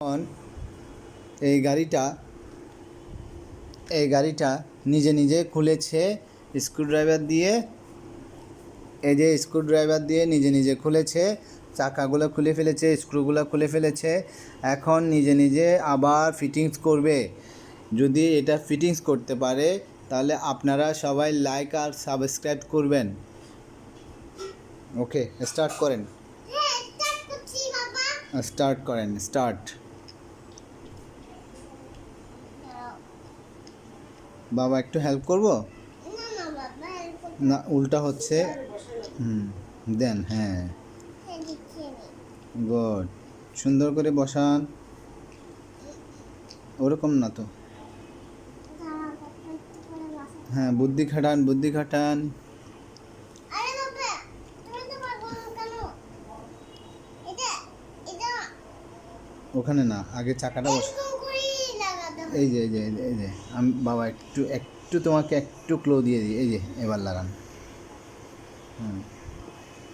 এখন এই গাড়িটা নিজে নিজে খুলেছে স্ক্রুড্রাইভার দিয়ে। এই যে স্ক্রুড্রাইভার দিয়ে নিজে নিজে খুলেছে, চাকাগুলো খুলে ফেলেছে, স্ক্রুগুলো খুলে ফেলেছে। এখন নিজে নিজে আবার ফিটিংস করবে। যদি এটা ফিটিংস করতে পারে তাহলে আপনারা সবাই লাইক আর সাবস্ক্রাইব করবেন। ওকে, স্টার্ট করেন। স্টার্ট করেন, স্টার্ট। বাবা একটু হেল্প করব না, উল্টা হচ্ছে। দেন, হ্যাঁ, গুড। সুন্দর করে বসান, ওরকম না তো। হ্যাঁ, বুদ্ধি খাটান, বুদ্ধি খাটান। ওখানে না, আগে চাকাটা বস। এই যে এই যে এই যে আমি বাবা একটু একটু তোমাকে একটু ক্লো দিয়ে দিই। এই যে এবার লাগান।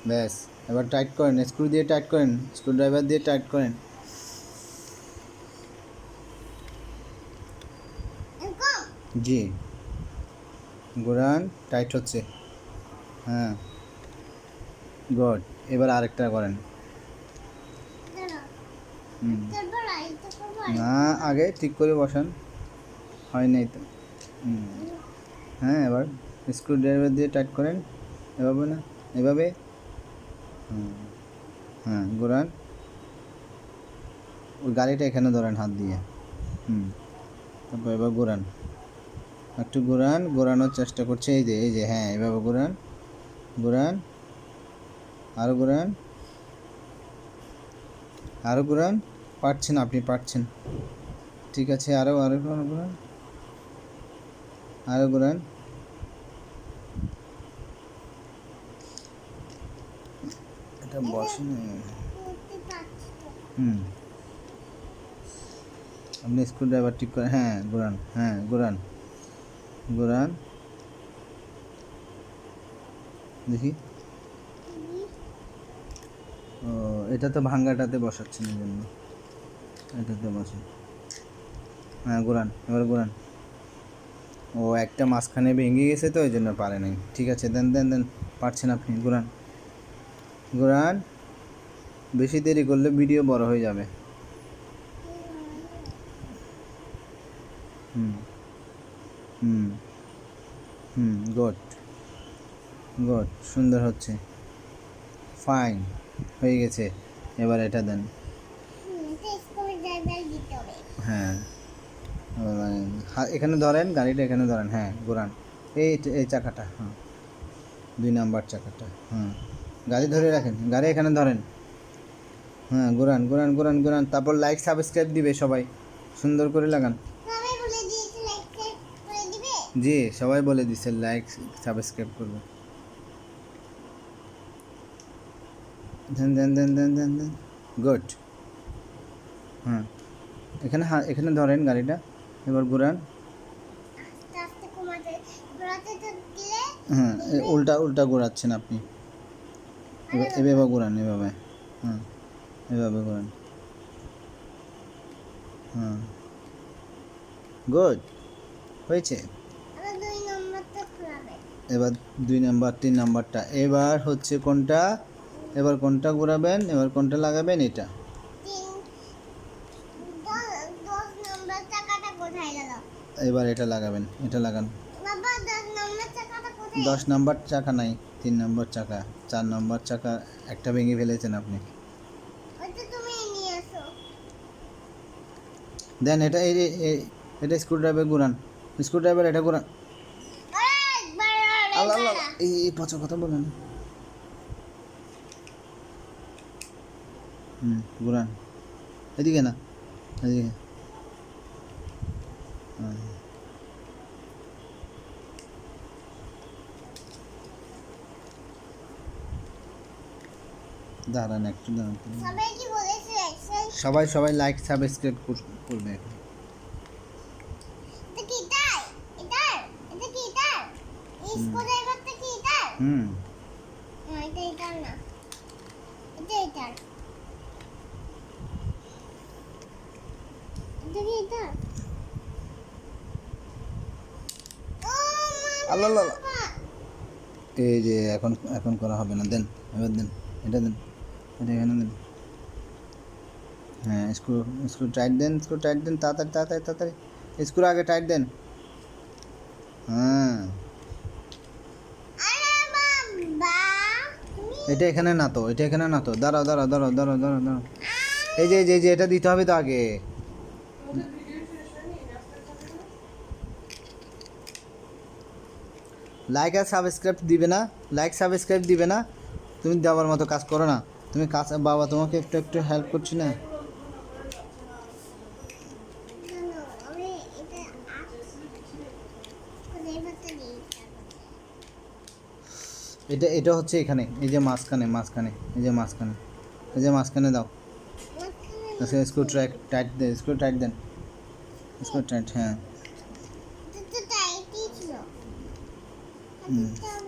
ব্যাস, এবার টাইট করেন, স্ক্রু দিয়ে টাইট করেন, স্ক্রুড্রাইভার দিয়ে টাইট করেন। জি, ঘোরান, টাইট হচ্ছে। হ্যাঁ, গুড। এবার আরেকটা করেন। না, আগে ঠিক করে বসান, হয় নাই তো। হ্যাঁ, এবার স্ক্রুড্রাইভার দিয়ে টাইট করেন। এভাবে না, এভাবে। হ্যাঁ, ঘোরান। ওই গাড়িটা এখানে ধরেন হাত দিয়ে। তারপর এবার ঘোরান, একটু ঘোরান, ঘোরানোর চেষ্টা করছে। এই যে এই যে, হ্যাঁ, এভাবে ঘোরান, ঘোরান, আরও ঘোরান, আরও ঘোরান। পারছেন, আপনি পারছেন, ঠিক আছে। আরও আরও ঘোরান, আরও ঘোরান। এটা বসে। আপনি স্ক্রুড্রাইভার ঠিক করেন। হ্যাঁ, ঘোরান, হ্যাঁ, ঘোরান, ঘোরান, দেখি। ও, এটা তো ভাঙ্গাটাতে বসাচ্ছেন, এই জন্য এটাতে বসে। হ্যাঁ, ঘোরান, এবার ঘোরান। ও, একটা মাঝখানে ভেঙে গেছে তো, এই জন্য পারে নাই। ঠিক আছে, দেন দেন দেন, পারছেন আপনি। ঘোরান, ঘোরান। বেশি দেরি করলে ভিডিও বড় হয়ে যাবে। গুড, গুড, সুন্দর হচ্ছে, ফাইন হয়ে গেছে। এবার এটা দেন। হ্যাঁ, এখানে ধরেন, গাড়িটা এখানে ধরেন। হ্যাঁ, ঘোরান, এই চাকাটা। হ্যাঁ, 2 নাম্বার চাকাটা। হ্যাঁ, গাড়ি ধরে রাখেন, গাড়ি এখানে ধরেন। হ্যাঁ, ঘোরান, ঘোরান, ঘোরান, ঘোরান। তারপর লাইক সাবস্ক্রাইব দিবে সবাই, সুন্দর করে লাগান। জি, সবাই বলে দিচ্ছে লাইক সাবস্ক্রাইব করবে। দেন দেন দেন দেন দেন দেন, গুড। হ্যাঁ, এখানে এখানে ধরেন গাড়িটা, এবার ঘোরান। হ্যাঁ, উল্টা উল্টা ঘোরাচ্ছেন আপনি। এভাবে ঘোরান, এভাবে। হ্যাঁ, এভাবে ঘোরান। হ্যাঁ, গুড হয়েছে। এবার 2 নাম্বার 3 নাম্বারটা এবার হচ্ছে কোনটা? এবার কোনটা ঘোরাবেন? এবার কোনটা লাগাবেন? এটা। এবার এটা লাগাবেন, এটা লাগান। 10 নাম্বার চাকা নাই, 3 নাম্বার চাকা, 4 নাম্বার চাকা একটা ভেঙে ফেলেছেন আপনি। দেন এটা, এটা স্ক্রুড্রাইভার ঘোরান, স্ক্রুড্রাইভার এটা ঘোরান। আল্লাহ আল্লাহ, এই পচা কথা বলেন। ঘোরান, এদিকে না, এদিকে। দাঁড়ান একটু, দাঁড়ান। সবাই সবাই লাইক সাবস্ক্রাইব করবে। এটা আল্লাহ আল্লাহ আল্লাহ। এই যে এখন এখন করা হবে না, দেন এবার দেন, এটা দেন, এটা এখানে দেন। হ্যাঁ, স্ক্রু স্ক্রু টাইট দেন, স্ক্রু টাইট দেন, তাড়াতাড়ি তাড়াতাড়ি তাড়াতাড়ি স্ক্রু আগে টাইট দেন। হ্যাঁ, আরে বাবা তুমি এটা এখানে না তো, এটা এখানে না তো, দাঁড়াও দাঁড়াও দাঁড়াও দাঁড়াও দাঁড়াও দাঁড়াও। এই যে এটা দিতে হবে তো আগে। লাইক আর সাবস্ক্রাইব দিবে না, লাইক সাবস্ক্রাইব দিবে না, তুমি দেওয়ার মতো কাজ করো না। তুমি কাজ, বাবা তোমাকে একটু একটু হেল্প করছি না। জানো আমি এটা কোথায় পাতা দিই এটা হচ্ছে এখানে, এই যে মাঝখানে মাঝখানে, এই যে মাঝখানে, এই যে মাঝখানে দাও। আচ্ছা, স্ক্রু টাইট দেন, স্ক্রু টাইট দেন, স্ক্রু টাইট। হ্যাঁ, তো টাইটই ছিল হুম। এটা